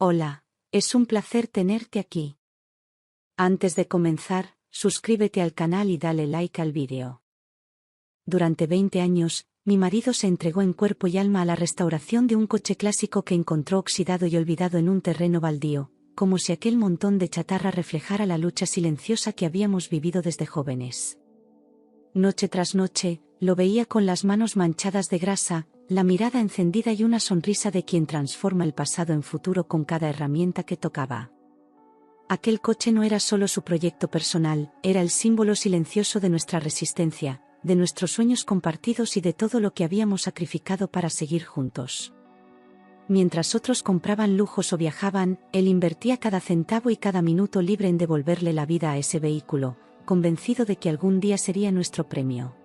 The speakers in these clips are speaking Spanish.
Hola, es un placer tenerte aquí. Antes de comenzar, suscríbete al canal y dale like al vídeo. Durante 20 años, mi marido se entregó en cuerpo y alma a la restauración de un coche clásico que encontró oxidado y olvidado en un terreno baldío, como si aquel montón de chatarra reflejara la lucha silenciosa que habíamos vivido desde jóvenes. Noche tras noche, lo veía con las manos manchadas de grasa, la mirada encendida y una sonrisa de quien transforma el pasado en futuro con cada herramienta que tocaba. Aquel coche no era solo su proyecto personal, era el símbolo silencioso de nuestra resistencia, de nuestros sueños compartidos y de todo lo que habíamos sacrificado para seguir juntos. Mientras otros compraban lujos o viajaban, él invertía cada centavo y cada minuto libre en devolverle la vida a ese vehículo, convencido de que algún día sería nuestro premio.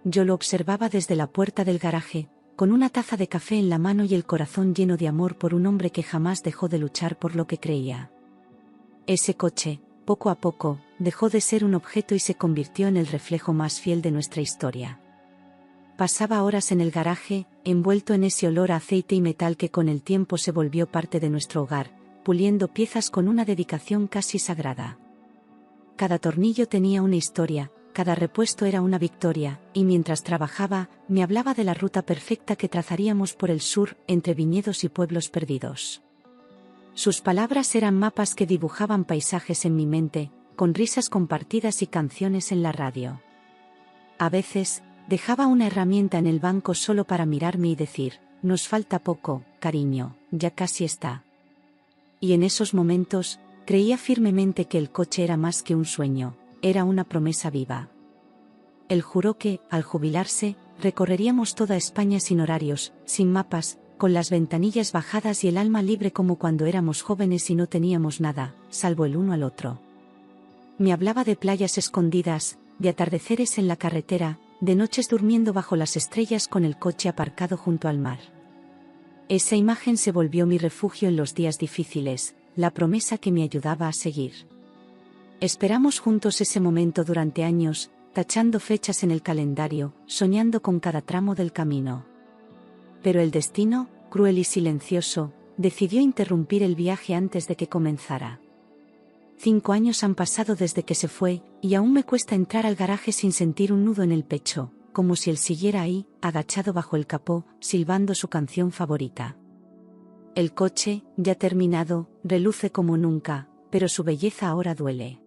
Yo lo observaba desde la puerta del garaje, con una taza de café en la mano y el corazón lleno de amor por un hombre que jamás dejó de luchar por lo que creía. Ese coche, poco a poco, dejó de ser un objeto y se convirtió en el reflejo más fiel de nuestra historia. Pasaba horas en el garaje, envuelto en ese olor a aceite y metal que con el tiempo se volvió parte de nuestro hogar, puliendo piezas con una dedicación casi sagrada. Cada tornillo tenía una historia, cada repuesto era una victoria, y mientras trabajaba, me hablaba de la ruta perfecta que trazaríamos por el sur, entre viñedos y pueblos perdidos. Sus palabras eran mapas que dibujaban paisajes en mi mente, con risas compartidas y canciones en la radio. A veces, dejaba una herramienta en el banco solo para mirarme y decir, nos falta poco, cariño, ya casi está. Y en esos momentos, creía firmemente que el coche era más que un sueño, era una promesa viva. Él juró que, al jubilarse, recorreríamos toda España sin horarios, sin mapas, con las ventanillas bajadas y el alma libre como cuando éramos jóvenes y no teníamos nada, salvo el uno al otro. Me hablaba de playas escondidas, de atardeceres en la carretera, de noches durmiendo bajo las estrellas con el coche aparcado junto al mar. Esa imagen se volvió mi refugio en los días difíciles, la promesa que me ayudaba a seguir. Esperamos juntos ese momento durante años, tachando fechas en el calendario, soñando con cada tramo del camino. Pero el destino, cruel y silencioso, decidió interrumpir el viaje antes de que comenzara. 5 años han pasado desde que se fue, y aún me cuesta entrar al garaje sin sentir un nudo en el pecho, como si él siguiera ahí, agachado bajo el capó, silbando su canción favorita. El coche, ya terminado, reluce como nunca, pero su belleza ahora duele.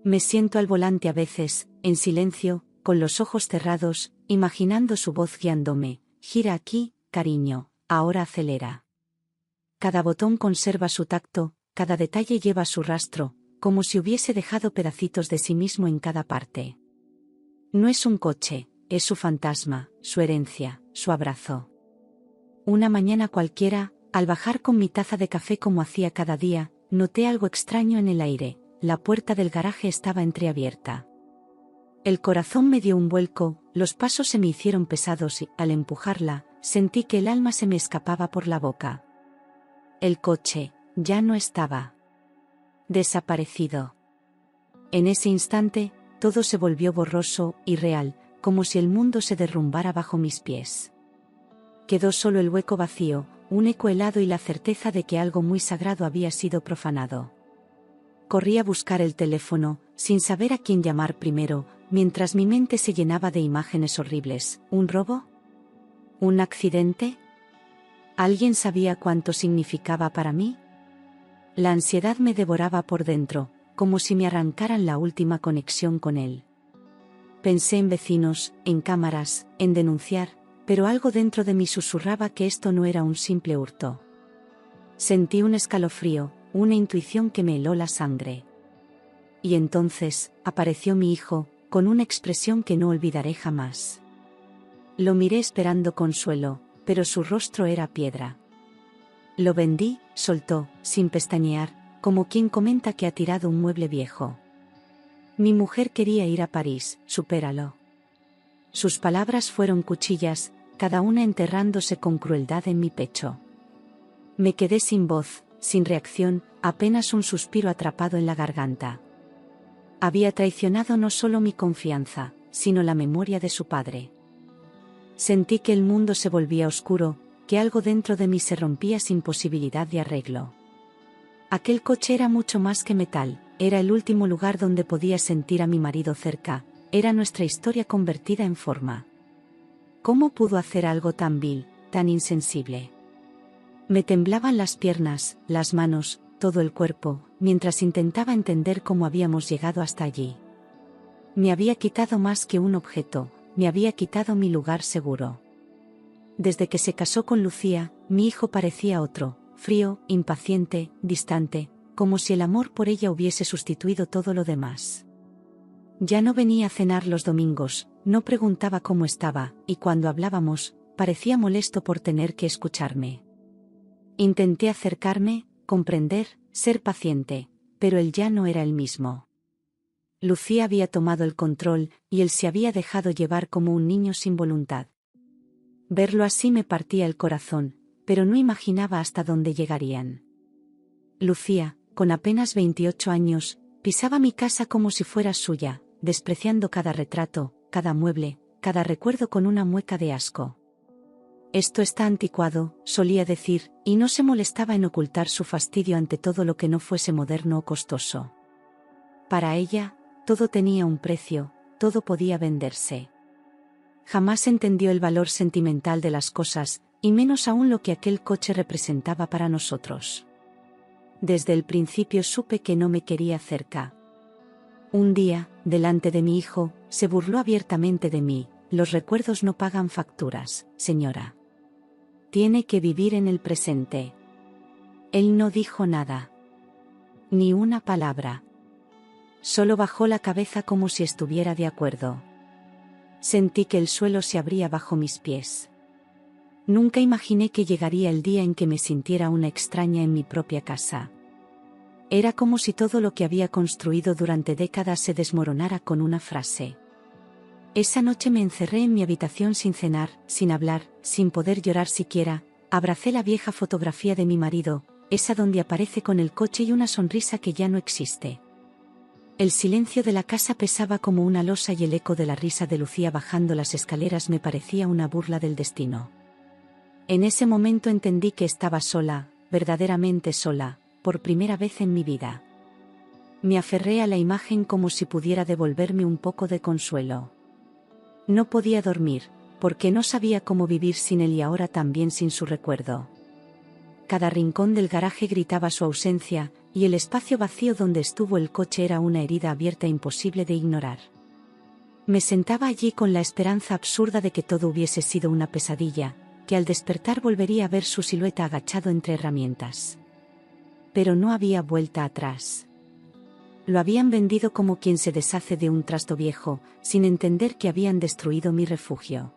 Me siento al volante a veces, en silencio, con los ojos cerrados, imaginando su voz guiándome, gira aquí, cariño, ahora acelera. Cada botón conserva su tacto, cada detalle lleva su rastro, como si hubiese dejado pedacitos de sí mismo en cada parte. No es un coche, es su fantasma, su herencia, su abrazo. Una mañana cualquiera, al bajar con mi taza de café como hacía cada día, noté algo extraño en el aire, la puerta del garaje estaba entreabierta. El corazón me dio un vuelco, los pasos se me hicieron pesados y, al empujarla, sentí que el alma se me escapaba por la boca. El coche, ya no estaba. Desaparecido. En ese instante, todo se volvió borroso, irreal, como si el mundo se derrumbara bajo mis pies. Quedó solo el hueco vacío, un eco helado y la certeza de que algo muy sagrado había sido profanado. Corrí a buscar el teléfono, sin saber a quién llamar primero, mientras mi mente se llenaba de imágenes horribles. ¿Un robo? ¿Un accidente? ¿Alguien sabía cuánto significaba para mí? La ansiedad me devoraba por dentro, como si me arrancaran la última conexión con él. Pensé en vecinos, en cámaras, en denunciar, pero algo dentro de mí susurraba que esto no era un simple hurto. Sentí un escalofrío, una intuición que me heló la sangre. Y entonces, apareció mi hijo, con una expresión que no olvidaré jamás. Lo miré esperando consuelo, pero su rostro era piedra. Lo vendí, soltó, sin pestañear, como quien comenta que ha tirado un mueble viejo. Mi mujer quería ir a París, supéralo. Sus palabras fueron cuchillas, cada una enterrándose con crueldad en mi pecho. Me quedé sin voz, sin reacción, apenas un suspiro atrapado en la garganta. Había traicionado no solo mi confianza, sino la memoria de su padre. Sentí que el mundo se volvía oscuro, que algo dentro de mí se rompía sin posibilidad de arreglo. Aquel coche era mucho más que metal, era el último lugar donde podía sentir a mi marido cerca, era nuestra historia convertida en forma. ¿Cómo pudo hacer algo tan vil, tan insensible? Me temblaban las piernas, las manos, todo el cuerpo, mientras intentaba entender cómo habíamos llegado hasta allí. Me había quitado más que un objeto, me había quitado mi lugar seguro. Desde que se casó con Lucía, mi hijo parecía otro, frío, impaciente, distante, como si el amor por ella hubiese sustituido todo lo demás. Ya no venía a cenar los domingos, no preguntaba cómo estaba, y cuando hablábamos, parecía molesto por tener que escucharme. Intenté acercarme, comprender, ser paciente, pero él ya no era el mismo. Lucía había tomado el control, y él se había dejado llevar como un niño sin voluntad. Verlo así me partía el corazón, pero no imaginaba hasta dónde llegarían. Lucía, con apenas 28 años, pisaba mi casa como si fuera suya, despreciando cada retrato, cada mueble, cada recuerdo con una mueca de asco. Esto está anticuado, solía decir, y no se molestaba en ocultar su fastidio ante todo lo que no fuese moderno o costoso. Para ella, todo tenía un precio, todo podía venderse. Jamás entendió el valor sentimental de las cosas, y menos aún lo que aquel coche representaba para nosotros. Desde el principio supe que no me quería cerca. Un día, delante de mi hijo, se burló abiertamente de mí: los recuerdos no pagan facturas, señora. Tiene que vivir en el presente. Él no dijo nada. Ni una palabra. Solo bajó la cabeza como si estuviera de acuerdo. Sentí que el suelo se abría bajo mis pies. Nunca imaginé que llegaría el día en que me sintiera una extraña en mi propia casa. Era como si todo lo que había construido durante décadas se desmoronara con una frase. Esa noche me encerré en mi habitación sin cenar, sin hablar, sin poder llorar siquiera. Abracé la vieja fotografía de mi marido, esa donde aparece con el coche y una sonrisa que ya no existe. El silencio de la casa pesaba como una losa y el eco de la risa de Lucía bajando las escaleras me parecía una burla del destino. En ese momento entendí que estaba sola, verdaderamente sola, por primera vez en mi vida. Me aferré a la imagen como si pudiera devolverme un poco de consuelo. No podía dormir, porque no sabía cómo vivir sin él y ahora también sin su recuerdo. Cada rincón del garaje gritaba su ausencia, y el espacio vacío donde estuvo el coche era una herida abierta imposible de ignorar. Me sentaba allí con la esperanza absurda de que todo hubiese sido una pesadilla, que al despertar volvería a ver su silueta agachado entre herramientas. Pero no había vuelta atrás. Lo habían vendido como quien se deshace de un trasto viejo, sin entender que habían destruido mi refugio.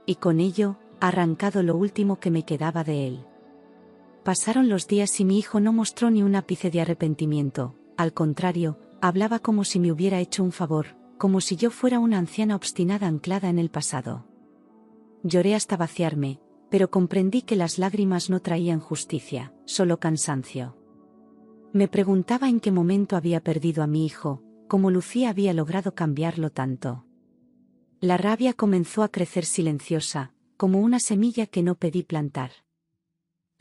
Y con ello, arrancado lo último que me quedaba de él. Pasaron los días y mi hijo no mostró ni un ápice de arrepentimiento, al contrario, hablaba como si me hubiera hecho un favor, como si yo fuera una anciana obstinada anclada en el pasado. Lloré hasta vaciarme, pero comprendí que las lágrimas no traían justicia, solo cansancio. Me preguntaba en qué momento había perdido a mi hijo, cómo Lucía había logrado cambiarlo tanto. La rabia comenzó a crecer silenciosa, como una semilla que no pedí plantar.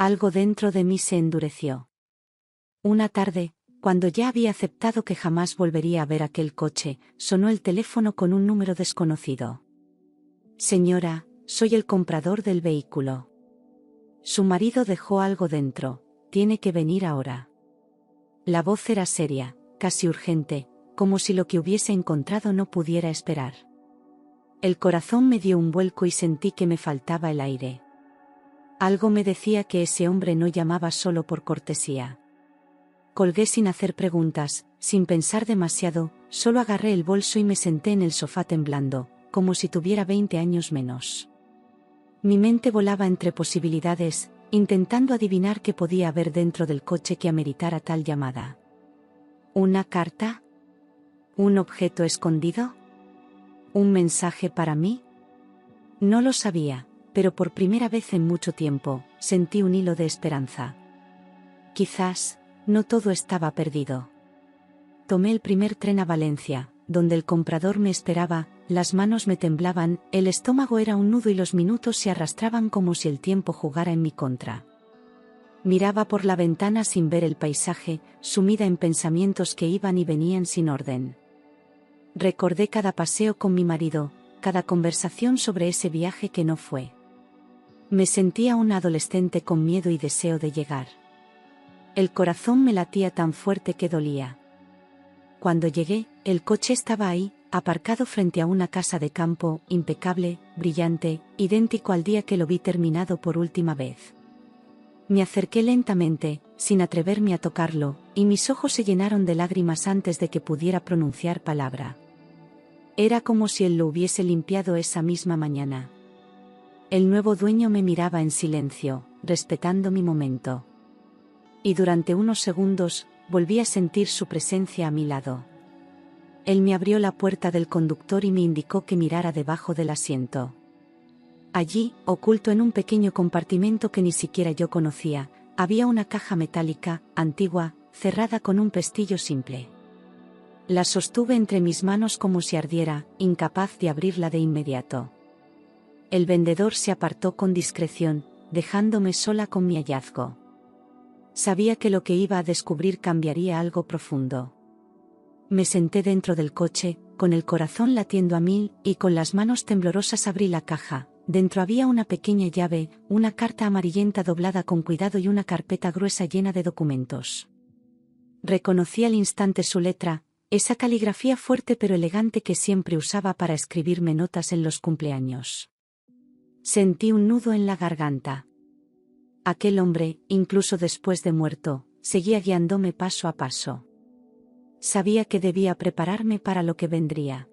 Algo dentro de mí se endureció. Una tarde, cuando ya había aceptado que jamás volvería a ver aquel coche, sonó el teléfono con un número desconocido. Señora, soy el comprador del vehículo. Su marido dejó algo dentro, tiene que venir ahora. La voz era seria, casi urgente, como si lo que hubiese encontrado no pudiera esperar. El corazón me dio un vuelco y sentí que me faltaba el aire. Algo me decía que ese hombre no llamaba solo por cortesía. Colgué sin hacer preguntas, sin pensar demasiado, solo agarré el bolso y me senté en el sofá temblando, como si tuviera 20 años menos. Mi mente volaba entre posibilidades, intentando adivinar qué podía haber dentro del coche que ameritara tal llamada. ¿Una carta? ¿Un objeto escondido? ¿Un mensaje para mí? No lo sabía, pero por primera vez en mucho tiempo, sentí un hilo de esperanza. Quizás, no todo estaba perdido. Tomé el primer tren a Valencia, donde el comprador me esperaba, las manos me temblaban, el estómago era un nudo y los minutos se arrastraban como si el tiempo jugara en mi contra. Miraba por la ventana sin ver el paisaje, sumida en pensamientos que iban y venían sin orden. Recordé cada paseo con mi marido, cada conversación sobre ese viaje que no fue. Me sentía una adolescente con miedo y deseo de llegar. El corazón me latía tan fuerte que dolía. Cuando llegué, el coche estaba ahí, aparcado frente a una casa de campo, impecable, brillante, idéntico al día que lo vi terminado por última vez. Me acerqué lentamente, sin atreverme a tocarlo, y mis ojos se llenaron de lágrimas antes de que pudiera pronunciar palabra. Era como si él lo hubiese limpiado esa misma mañana. El nuevo dueño me miraba en silencio, respetando mi momento. Y durante unos segundos, volví a sentir su presencia a mi lado. Él me abrió la puerta del conductor y me indicó que mirara debajo del asiento. Allí, oculto en un pequeño compartimento que ni siquiera yo conocía, había una caja metálica, antigua, cerrada con un pestillo simple. La sostuve entre mis manos como si ardiera, incapaz de abrirla de inmediato. El vendedor se apartó con discreción, dejándome sola con mi hallazgo. Sabía que lo que iba a descubrir cambiaría algo profundo. Me senté dentro del coche, con el corazón latiendo a 1000, y con las manos temblorosas abrí la caja. Dentro había una pequeña llave, una carta amarillenta doblada con cuidado y una carpeta gruesa llena de documentos. Reconocí al instante su letra, esa caligrafía fuerte pero elegante que siempre usaba para escribirme notas en los cumpleaños. Sentí un nudo en la garganta. Aquel hombre, incluso después de muerto, seguía guiándome paso a paso. Sabía que debía prepararme para lo que vendría.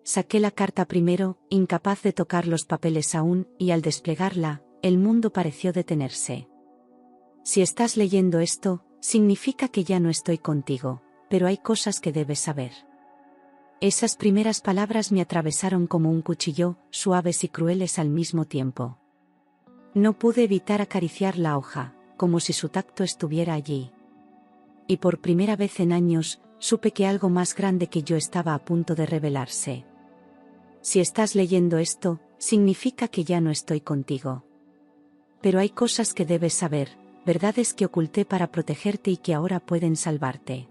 Saqué la carta primero, incapaz de tocar los papeles aún, y al desplegarla, el mundo pareció detenerse. Si estás leyendo esto, significa que ya no estoy contigo, pero hay cosas que debes saber. Esas primeras palabras me atravesaron como un cuchillo, suaves y crueles al mismo tiempo. No pude evitar acariciar la hoja, como si su tacto estuviera allí. Y por primera vez en años, supe que algo más grande que yo estaba a punto de revelarse. Si estás leyendo esto, significa que ya no estoy contigo. Pero hay cosas que debes saber, verdades que oculté para protegerte y que ahora pueden salvarte.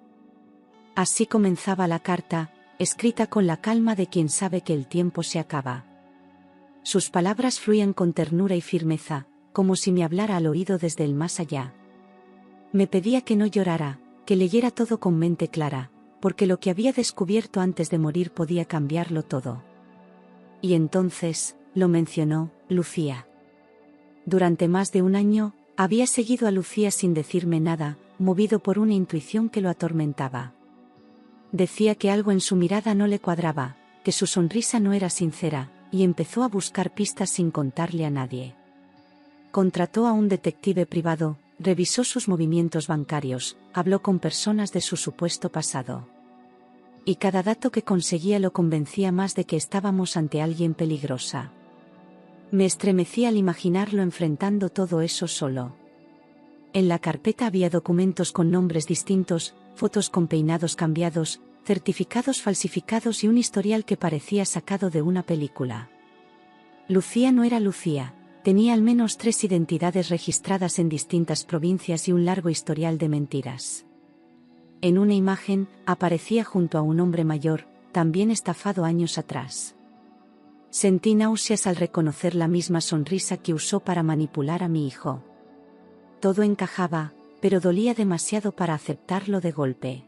Así comenzaba la carta, escrita con la calma de quien sabe que el tiempo se acaba. Sus palabras fluían con ternura y firmeza, como si me hablara al oído desde el más allá. Me pedía que no llorara, que leyera todo con mente clara, porque lo que había descubierto antes de morir podía cambiarlo todo. Y entonces, lo mencionó, Lucía. Durante más de un año, había seguido a Lucía sin decirme nada, movido por una intuición que lo atormentaba. Decía que algo en su mirada no le cuadraba, que su sonrisa no era sincera, y empezó a buscar pistas sin contarle a nadie. Contrató a un detective privado, revisó sus movimientos bancarios, habló con personas de su supuesto pasado. Y cada dato que conseguía lo convencía más de que estábamos ante alguien peligrosa. Me estremecí al imaginarlo enfrentando todo eso solo. En la carpeta había documentos con nombres distintos, fotos con peinados cambiados, certificados falsificados y un historial que parecía sacado de una película. Lucía no era Lucía, tenía al menos 3 identidades registradas en distintas provincias y un largo historial de mentiras. En una imagen, aparecía junto a un hombre mayor, también estafado años atrás. Sentí náuseas al reconocer la misma sonrisa que usó para manipular a mi hijo. Todo encajaba, pero dolía demasiado para aceptarlo de golpe.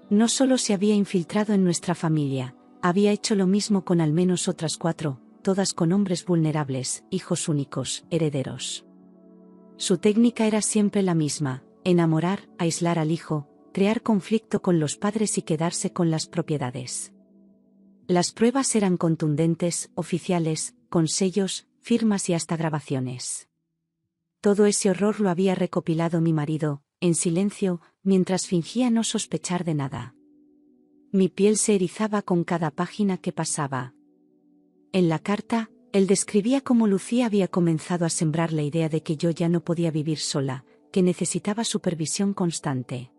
No solo se había infiltrado en nuestra familia, había hecho lo mismo con al menos otras 4, todas con hombres vulnerables, hijos únicos, herederos. Su técnica era siempre la misma: enamorar, aislar al hijo, crear conflicto con los padres y quedarse con las propiedades. Las pruebas eran contundentes, oficiales, con sellos, firmas y hasta grabaciones. Todo ese horror lo había recopilado mi marido, en silencio, mientras fingía no sospechar de nada. Mi piel se erizaba con cada página que pasaba. En la carta, él describía cómo Lucía había comenzado a sembrar la idea de que yo ya no podía vivir sola, que necesitaba supervisión constante.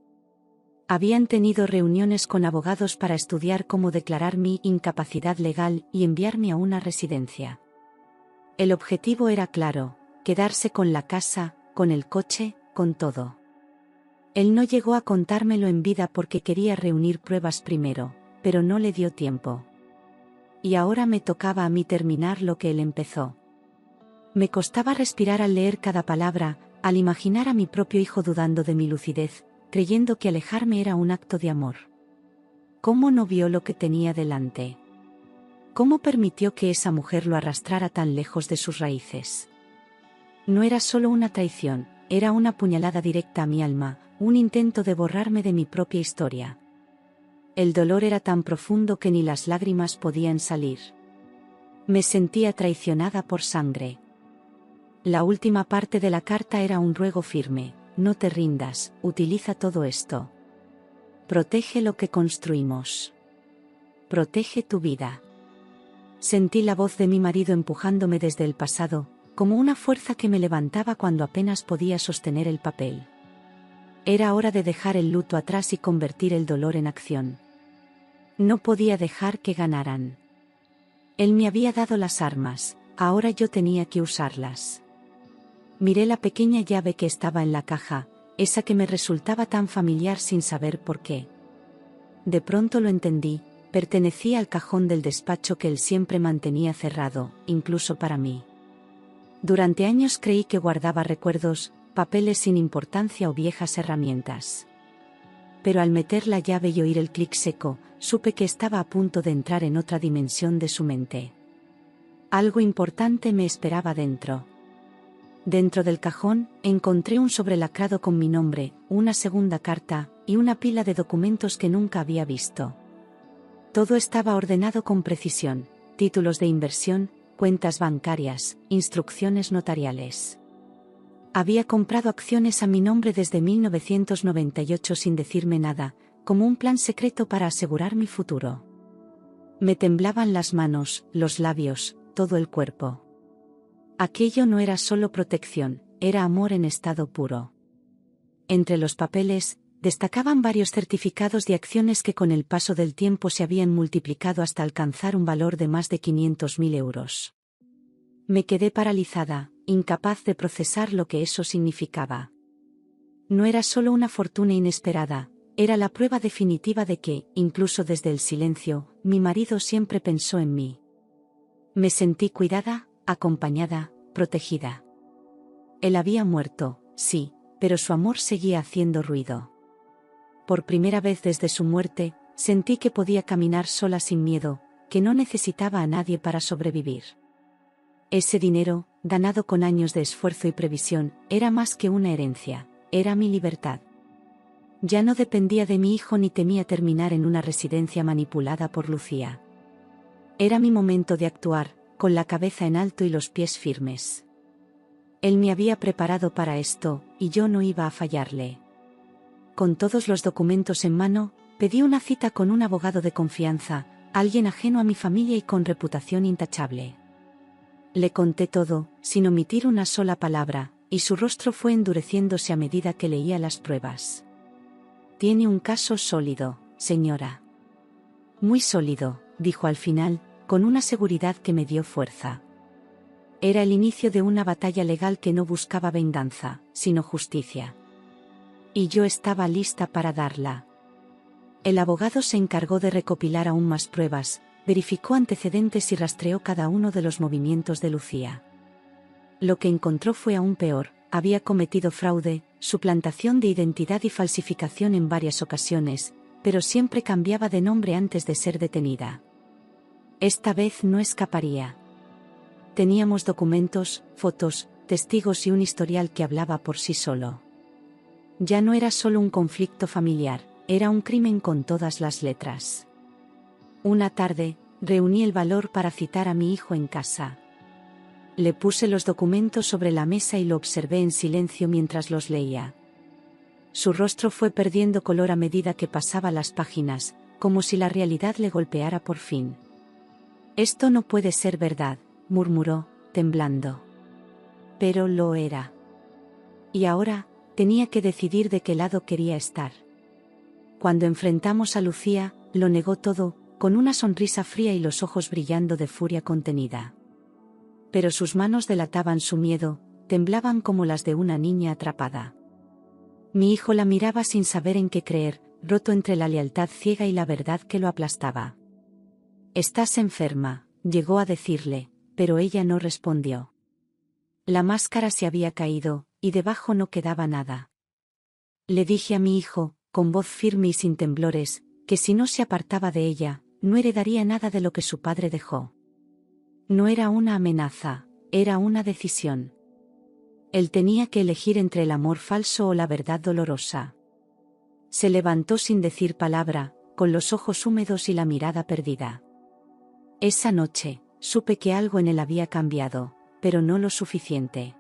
Habían tenido reuniones con abogados para estudiar cómo declarar mi incapacidad legal y enviarme a una residencia. El objetivo era claro: quedarse con la casa, con el coche, con todo. Él no llegó a contármelo en vida porque quería reunir pruebas primero, pero no le dio tiempo. Y ahora me tocaba a mí terminar lo que él empezó. Me costaba respirar al leer cada palabra, al imaginar a mi propio hijo dudando de mi lucidez, creyendo que alejarme era un acto de amor. ¿Cómo no vio lo que tenía delante? ¿Cómo permitió que esa mujer lo arrastrara tan lejos de sus raíces? No era solo una traición, era una puñalada directa a mi alma, un intento de borrarme de mi propia historia. El dolor era tan profundo que ni las lágrimas podían salir. Me sentía traicionada por sangre. La última parte de la carta era un ruego firme: no te rindas, utiliza todo esto. Protege lo que construimos. Protege tu vida. Sentí la voz de mi marido empujándome desde el pasado, como una fuerza que me levantaba cuando apenas podía sostener el papel. Era hora de dejar el luto atrás y convertir el dolor en acción. No podía dejar que ganaran. Él me había dado las armas, ahora yo tenía que usarlas. Miré la pequeña llave que estaba en la caja, esa que me resultaba tan familiar sin saber por qué. De pronto lo entendí: pertenecía al cajón del despacho que él siempre mantenía cerrado, incluso para mí. Durante años creí que guardaba recuerdos, papeles sin importancia o viejas herramientas. Pero al meter la llave y oír el clic seco, supe que estaba a punto de entrar en otra dimensión de su mente. Algo importante me esperaba dentro. Dentro del cajón, encontré un sobre lacrado con mi nombre, una segunda carta, y una pila de documentos que nunca había visto. Todo estaba ordenado con precisión: títulos de inversión, cuentas bancarias, instrucciones notariales. Había comprado acciones a mi nombre desde 1998 sin decirme nada, como un plan secreto para asegurar mi futuro. Me temblaban las manos, los labios, todo el cuerpo. Aquello no era solo protección, era amor en estado puro. Entre los papeles, destacaban varios certificados de acciones que con el paso del tiempo se habían multiplicado hasta alcanzar un valor de más de 500.000 euros. Me quedé paralizada, incapaz de procesar lo que eso significaba. No era solo una fortuna inesperada, era la prueba definitiva de que, incluso desde el silencio, mi marido siempre pensó en mí. Me sentí cuidada, acompañada, protegida. Él había muerto, sí, pero su amor seguía haciendo ruido. Por primera vez desde su muerte, sentí que podía caminar sola sin miedo, que no necesitaba a nadie para sobrevivir. Ese dinero, ganado con años de esfuerzo y previsión, era más que una herencia, era mi libertad. Ya no dependía de mi hijo ni temía terminar en una residencia manipulada por Lucía. Era mi momento de actuar, con la cabeza en alto y los pies firmes. Él me había preparado para esto, y yo no iba a fallarle. Con todos los documentos en mano, pedí una cita con un abogado de confianza, alguien ajeno a mi familia y con reputación intachable. Le conté todo, sin omitir una sola palabra, y su rostro fue endureciéndose a medida que leía las pruebas. Tiene un caso sólido, señora. Muy sólido, dijo al final, con una seguridad que me dio fuerza. Era el inicio de una batalla legal que no buscaba venganza, sino justicia. Y yo estaba lista para darla. El abogado se encargó de recopilar aún más pruebas, verificó antecedentes y rastreó cada uno de los movimientos de Lucía. Lo que encontró fue aún peor: había cometido fraude, suplantación de identidad y falsificación en varias ocasiones, pero siempre cambiaba de nombre antes de ser detenida. Esta vez no escaparía. Teníamos documentos, fotos, testigos y un historial que hablaba por sí solo. Ya no era solo un conflicto familiar, era un crimen con todas las letras. Una tarde, reuní el valor para citar a mi hijo en casa. Le puse los documentos sobre la mesa y lo observé en silencio mientras los leía. Su rostro fue perdiendo color a medida que pasaba las páginas, como si la realidad le golpeara por fin. «Esto no puede ser verdad», murmuró, temblando. Pero lo era. Y ahora, tenía que decidir de qué lado quería estar. Cuando enfrentamos a Lucía, lo negó todo, con una sonrisa fría y los ojos brillando de furia contenida. Pero sus manos delataban su miedo, temblaban como las de una niña atrapada. Mi hijo la miraba sin saber en qué creer, roto entre la lealtad ciega y la verdad que lo aplastaba. «Estás enferma», llegó a decirle, pero ella no respondió. La máscara se había caído, y debajo no quedaba nada. Le dije a mi hijo, con voz firme y sin temblores, que si no se apartaba de ella, no heredaría nada de lo que su padre dejó. No era una amenaza, era una decisión. Él tenía que elegir entre el amor falso o la verdad dolorosa. Se levantó sin decir palabra, con los ojos húmedos y la mirada perdida. Esa noche, supe que algo en él había cambiado, pero no lo suficiente.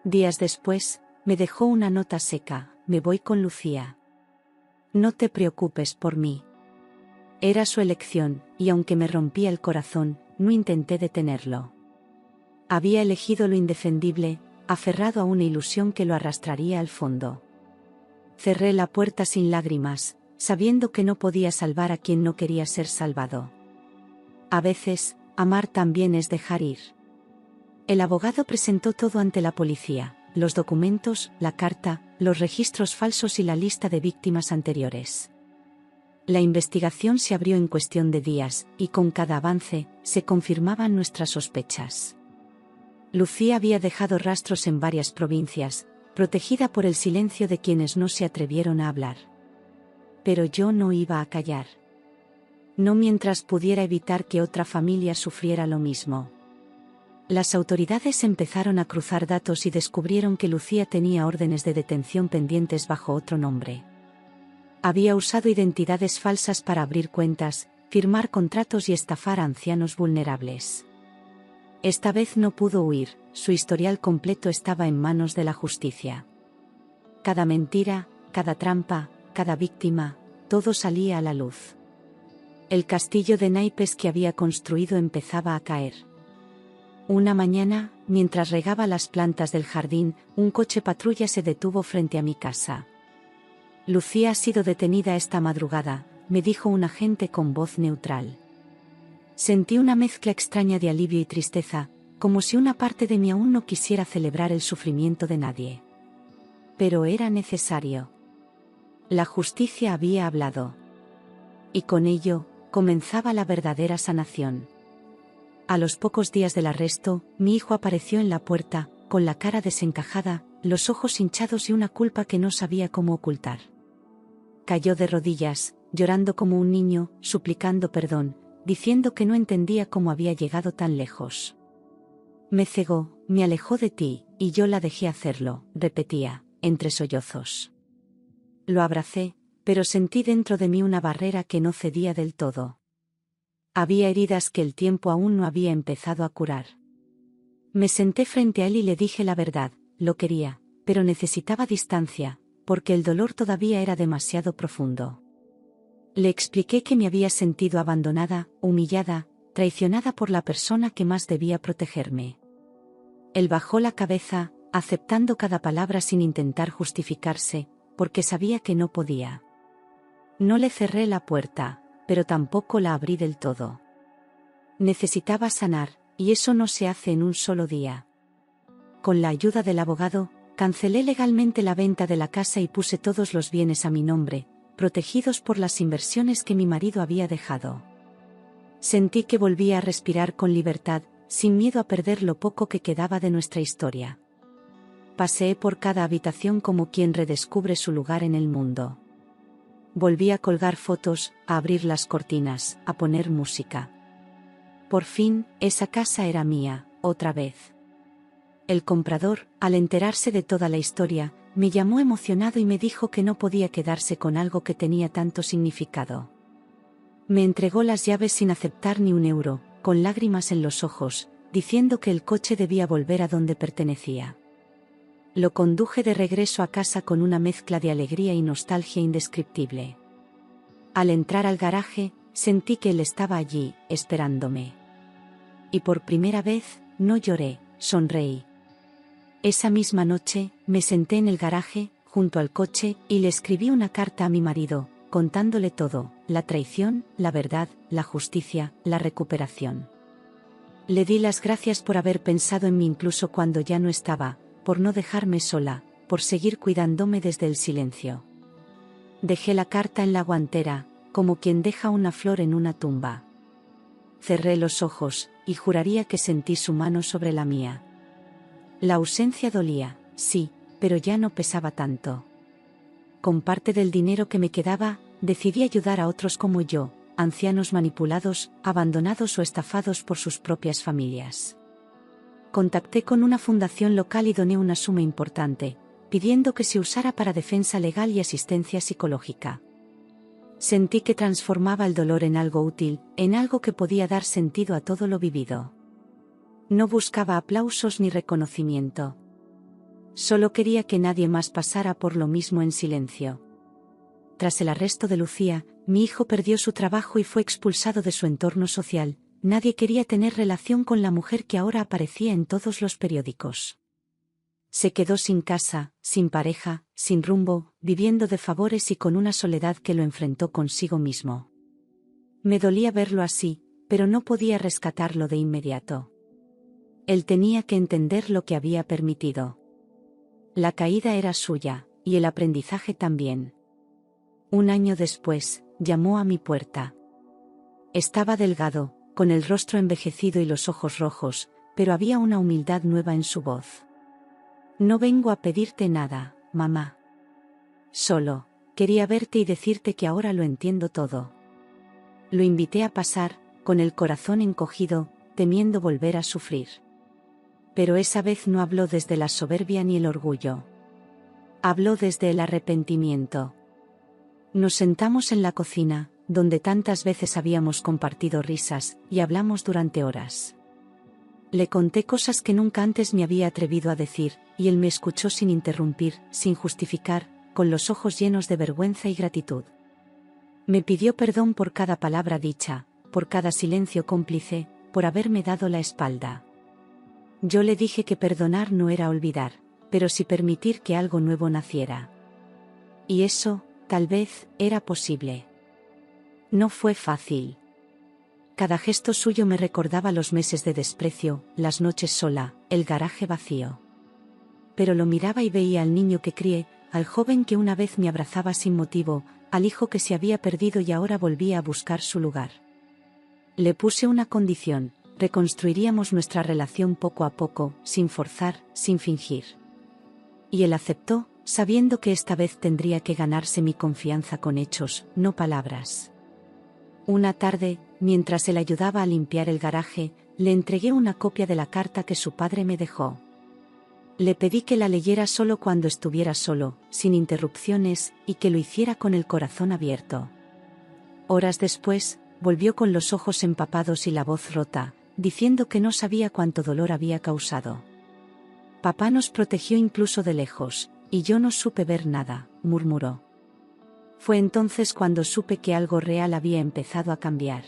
Días después, me dejó una nota seca: «Me voy con Lucía. No te preocupes por mí». Era su elección, y aunque me rompía el corazón, no intenté detenerlo. Había elegido lo indefendible, aferrado a una ilusión que lo arrastraría al fondo. Cerré la puerta sin lágrimas, sabiendo que no podía salvar a quien no quería ser salvado. A veces, amar también es dejar ir. El abogado presentó todo ante la policía: los documentos, la carta, los registros falsos y la lista de víctimas anteriores. La investigación se abrió en cuestión de días, y con cada avance, se confirmaban nuestras sospechas. Lucía había dejado rastros en varias provincias, protegida por el silencio de quienes no se atrevieron a hablar. Pero yo no iba a callar. No mientras pudiera evitar que otra familia sufriera lo mismo. Las autoridades empezaron a cruzar datos y descubrieron que Lucía tenía órdenes de detención pendientes bajo otro nombre. Había usado identidades falsas para abrir cuentas, firmar contratos y estafar a ancianos vulnerables. Esta vez no pudo huir, su historial completo estaba en manos de la justicia. Cada mentira, cada trampa, cada víctima, todo salía a la luz. El castillo de naipes que había construido empezaba a caer. Una mañana, mientras regaba las plantas del jardín, un coche patrulla se detuvo frente a mi casa. «Lucía ha sido detenida esta madrugada», me dijo un agente con voz neutral. Sentí una mezcla extraña de alivio y tristeza, como si una parte de mí aún no quisiera celebrar el sufrimiento de nadie. Pero era necesario. La justicia había hablado. Y con ello, comenzaba la verdadera sanación. A los pocos días del arresto, mi hijo apareció en la puerta, con la cara desencajada, los ojos hinchados y una culpa que no sabía cómo ocultar. Cayó de rodillas, llorando como un niño, suplicando perdón, diciendo que no entendía cómo había llegado tan lejos. «Me cegó, me alejó de ti, y yo la dejé hacerlo», repetía, entre sollozos. Lo abracé, pero sentí dentro de mí una barrera que no cedía del todo. Había heridas que el tiempo aún no había empezado a curar. Me senté frente a él y le dije la verdad: lo quería, pero necesitaba distancia, porque el dolor todavía era demasiado profundo. Le expliqué que me había sentido abandonada, humillada, traicionada por la persona que más debía protegerme. Él bajó la cabeza, aceptando cada palabra sin intentar justificarse, porque sabía que no podía. No le cerré la puerta, pero tampoco la abrí del todo. Necesitaba sanar, y eso no se hace en un solo día. Con la ayuda del abogado, cancelé legalmente la venta de la casa y puse todos los bienes a mi nombre, protegidos por las inversiones que mi marido había dejado. Sentí que volvía a respirar con libertad, sin miedo a perder lo poco que quedaba de nuestra historia. Paseé por cada habitación como quien redescubre su lugar en el mundo. Volví a colgar fotos, a abrir las cortinas, a poner música. Por fin, esa casa era mía, otra vez. El comprador, al enterarse de toda la historia, me llamó emocionado y me dijo que no podía quedarse con algo que tenía tanto significado. Me entregó las llaves sin aceptar ni un euro, con lágrimas en los ojos, diciendo que el coche debía volver a donde pertenecía. Lo conduje de regreso a casa con una mezcla de alegría y nostalgia indescriptible. Al entrar al garaje, sentí que él estaba allí, esperándome. Y por primera vez, no lloré, sonreí. Esa misma noche, me senté en el garaje, junto al coche, y le escribí una carta a mi marido, contándole todo, la traición, la verdad, la justicia, la recuperación. Le di las gracias por haber pensado en mí incluso cuando ya no estaba, por no dejarme sola, por seguir cuidándome desde el silencio. Dejé la carta en la guantera, como quien deja una flor en una tumba. Cerré los ojos, y juraría que sentí su mano sobre la mía. La ausencia dolía, sí, pero ya no pesaba tanto. Con parte del dinero que me quedaba, decidí ayudar a otros como yo, ancianos manipulados, abandonados o estafados por sus propias familias. Contacté con una fundación local y doné una suma importante, pidiendo que se usara para defensa legal y asistencia psicológica. Sentí que transformaba el dolor en algo útil, en algo que podía dar sentido a todo lo vivido. No buscaba aplausos ni reconocimiento. Solo quería que nadie más pasara por lo mismo en silencio. Tras el arresto de Lucía, mi hijo perdió su trabajo y fue expulsado de su entorno social. Nadie quería tener relación con la mujer que ahora aparecía en todos los periódicos. Se quedó sin casa, sin pareja, sin rumbo, viviendo de favores y con una soledad que lo enfrentó consigo mismo. Me dolía verlo así, pero no podía rescatarlo de inmediato. Él tenía que entender lo que había permitido. La caída era suya, y el aprendizaje también. Un año después, llamó a mi puerta. Estaba delgado, con el rostro envejecido y los ojos rojos, pero había una humildad nueva en su voz. No vengo a pedirte nada, mamá. Solo, quería verte y decirte que ahora lo entiendo todo. Lo invité a pasar, con el corazón encogido, temiendo volver a sufrir. Pero esa vez no habló desde la soberbia ni el orgullo. Habló desde el arrepentimiento. Nos sentamos en la cocina, donde tantas veces habíamos compartido risas, y hablamos durante horas. Le conté cosas que nunca antes me había atrevido a decir, y él me escuchó sin interrumpir, sin justificar, con los ojos llenos de vergüenza y gratitud. Me pidió perdón por cada palabra dicha, por cada silencio cómplice, por haberme dado la espalda. Yo le dije que perdonar no era olvidar, pero sí permitir que algo nuevo naciera. Y eso, tal vez, era posible. No fue fácil. Cada gesto suyo me recordaba los meses de desprecio, las noches sola, el garaje vacío. Pero lo miraba y veía al niño que crié, al joven que una vez me abrazaba sin motivo, al hijo que se había perdido y ahora volvía a buscar su lugar. Le puse una condición: reconstruiríamos nuestra relación poco a poco, sin forzar, sin fingir. Y él aceptó, sabiendo que esta vez tendría que ganarse mi confianza con hechos, no palabras. Una tarde, mientras él ayudaba a limpiar el garaje, le entregué una copia de la carta que su padre me dejó. Le pedí que la leyera solo cuando estuviera solo, sin interrupciones, y que lo hiciera con el corazón abierto. Horas después, volvió con los ojos empapados y la voz rota, diciendo que no sabía cuánto dolor había causado. Papá nos protegió incluso de lejos, y yo no supe ver nada, murmuró. Fue entonces cuando supe que algo real había empezado a cambiar.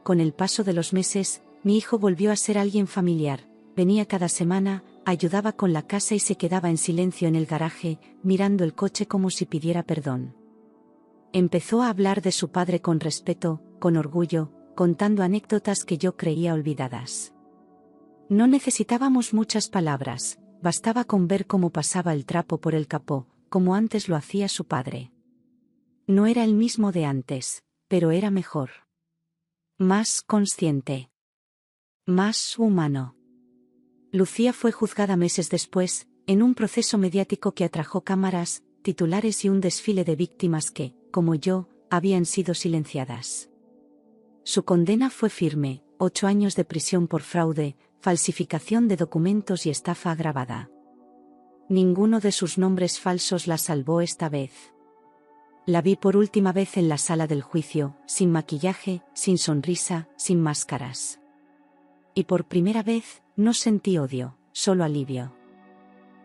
Con el paso de los meses, mi hijo volvió a ser alguien familiar, venía cada semana, ayudaba con la casa y se quedaba en silencio en el garaje, mirando el coche como si pidiera perdón. Empezó a hablar de su padre con respeto, con orgullo, contando anécdotas que yo creía olvidadas. No necesitábamos muchas palabras, bastaba con ver cómo pasaba el trapo por el capó, como antes lo hacía su padre. No era el mismo de antes, pero era mejor. Más consciente. Más humano. Lucía fue juzgada meses después, en un proceso mediático que atrajo cámaras, titulares y un desfile de víctimas que, como yo, habían sido silenciadas. Su condena fue firme: 8 años de prisión por fraude, falsificación de documentos y estafa agravada. Ninguno de sus nombres falsos la salvó esta vez. La vi por última vez en la sala del juicio, sin maquillaje, sin sonrisa, sin máscaras. Y por primera vez, no sentí odio, solo alivio.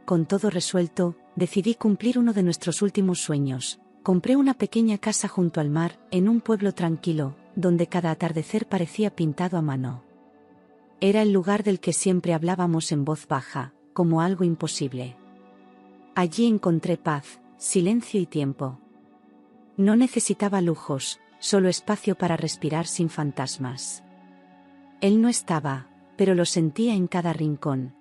Con todo resuelto, decidí cumplir uno de nuestros últimos sueños. Compré una pequeña casa junto al mar, en un pueblo tranquilo, donde cada atardecer parecía pintado a mano. Era el lugar del que siempre hablábamos en voz baja, como algo imposible. Allí encontré paz, silencio y tiempo. No necesitaba lujos, solo espacio para respirar sin fantasmas. Él no estaba, pero lo sentía en cada rincón.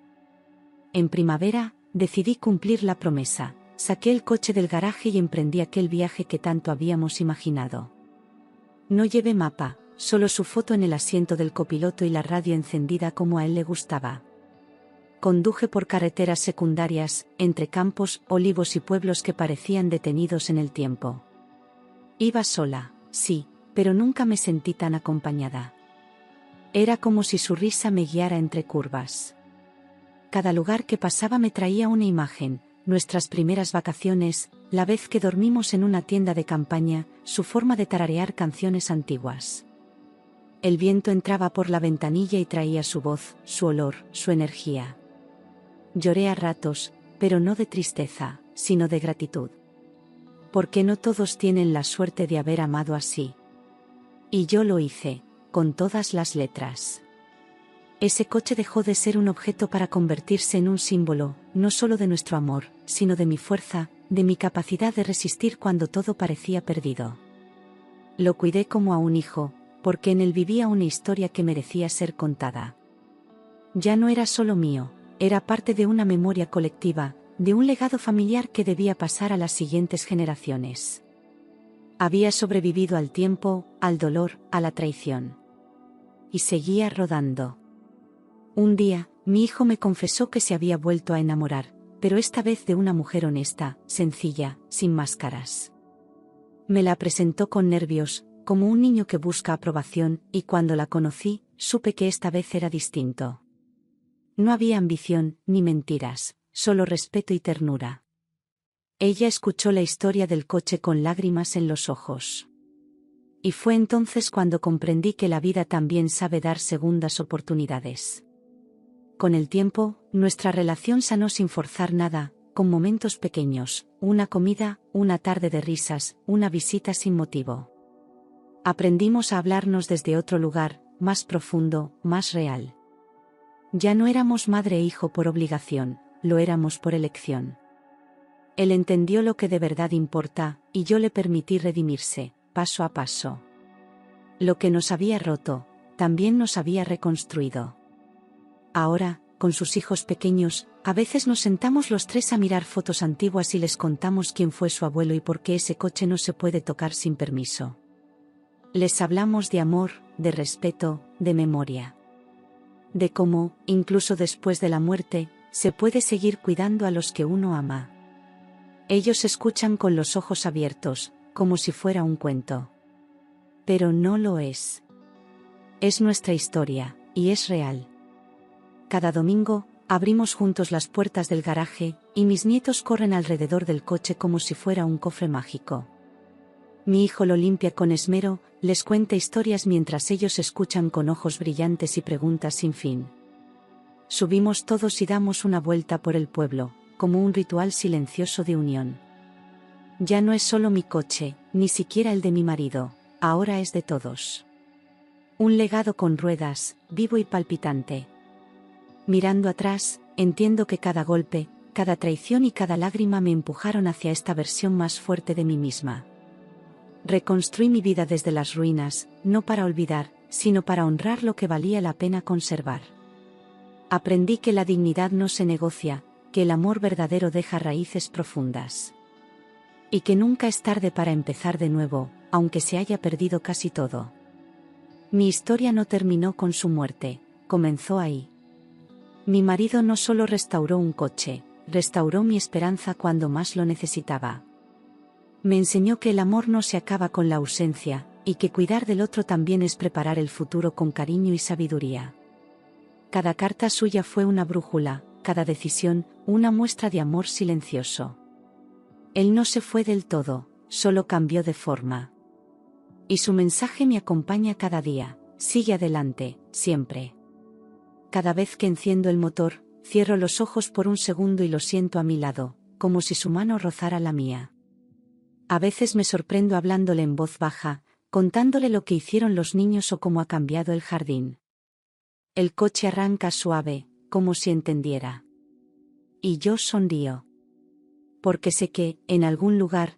En primavera, decidí cumplir la promesa. Saqué el coche del garaje y emprendí aquel viaje que tanto habíamos imaginado. No llevé mapa, solo su foto en el asiento del copiloto y la radio encendida como a él le gustaba. Conduje por carreteras secundarias, entre campos, olivos y pueblos que parecían detenidos en el tiempo. Iba sola, sí, pero nunca me sentí tan acompañada. Era como si su risa me guiara entre curvas. Cada lugar que pasaba me traía una imagen, nuestras primeras vacaciones, la vez que dormimos en una tienda de campaña, su forma de tararear canciones antiguas. El viento entraba por la ventanilla y traía su voz, su olor, su energía. Lloré a ratos, pero no de tristeza, sino de gratitud. Porque no todos tienen la suerte de haber amado así. Y yo lo hice, con todas las letras. Ese coche dejó de ser un objeto para convertirse en un símbolo, no solo de nuestro amor, sino de mi fuerza, de mi capacidad de resistir cuando todo parecía perdido. Lo cuidé como a un hijo, porque en él vivía una historia que merecía ser contada. Ya no era solo mío, era parte de una memoria colectiva, de un legado familiar que debía pasar a las siguientes generaciones. Había sobrevivido al tiempo, al dolor, a la traición. Y seguía rodando. Un día, mi hijo me confesó que se había vuelto a enamorar, pero esta vez de una mujer honesta, sencilla, sin máscaras. Me la presentó con nervios, como un niño que busca aprobación, y cuando la conocí, supe que esta vez era distinto. No había ambición, ni mentiras, solo respeto y ternura. Ella escuchó la historia del coche con lágrimas en los ojos. Y fue entonces cuando comprendí que la vida también sabe dar segundas oportunidades. Con el tiempo, nuestra relación sanó sin forzar nada, con momentos pequeños, una comida, una tarde de risas, una visita sin motivo. Aprendimos a hablarnos desde otro lugar, más profundo, más real. Ya no éramos madre e hijo por obligación, lo éramos por elección. Él entendió lo que de verdad importa, y yo le permití redimirse, paso a paso. Lo que nos había roto, también nos había reconstruido. Ahora, con sus hijos pequeños, a veces nos sentamos los tres a mirar fotos antiguas y les contamos quién fue su abuelo y por qué ese coche no se puede tocar sin permiso. Les hablamos de amor, de respeto, de memoria. De cómo, incluso después de la muerte, se puede seguir cuidando a los que uno ama. Ellos escuchan con los ojos abiertos, como si fuera un cuento. Pero no lo es. Es nuestra historia, y es real. Cada domingo, abrimos juntos las puertas del garaje, y mis nietos corren alrededor del coche como si fuera un cofre mágico. Mi hijo lo limpia con esmero, les cuenta historias mientras ellos escuchan con ojos brillantes y preguntas sin fin. Subimos todos y damos una vuelta por el pueblo, como un ritual silencioso de unión. Ya no es solo mi coche, ni siquiera el de mi marido, ahora es de todos. Un legado con ruedas, vivo y palpitante. Mirando atrás, entiendo que cada golpe, cada traición y cada lágrima me empujaron hacia esta versión más fuerte de mí misma. Reconstruí mi vida desde las ruinas, no para olvidar, sino para honrar lo que valía la pena conservar. Aprendí que la dignidad no se negocia, que el amor verdadero deja raíces profundas. Y que nunca es tarde para empezar de nuevo, aunque se haya perdido casi todo. Mi historia no terminó con su muerte, comenzó ahí. Mi marido no solo restauró un coche, restauró mi esperanza cuando más lo necesitaba. Me enseñó que el amor no se acaba con la ausencia, y que cuidar del otro también es preparar el futuro con cariño y sabiduría. Cada carta suya fue una brújula, cada decisión, una muestra de amor silencioso. Él no se fue del todo, solo cambió de forma. Y su mensaje me acompaña cada día, sigue adelante, siempre. Cada vez que enciendo el motor, cierro los ojos por un segundo y lo siento a mi lado, como si su mano rozara la mía. A veces me sorprendo hablándole en voz baja, contándole lo que hicieron los niños o cómo ha cambiado el jardín. El coche arranca suave, como si entendiera. Y yo sonrío. Porque sé que, en algún lugar,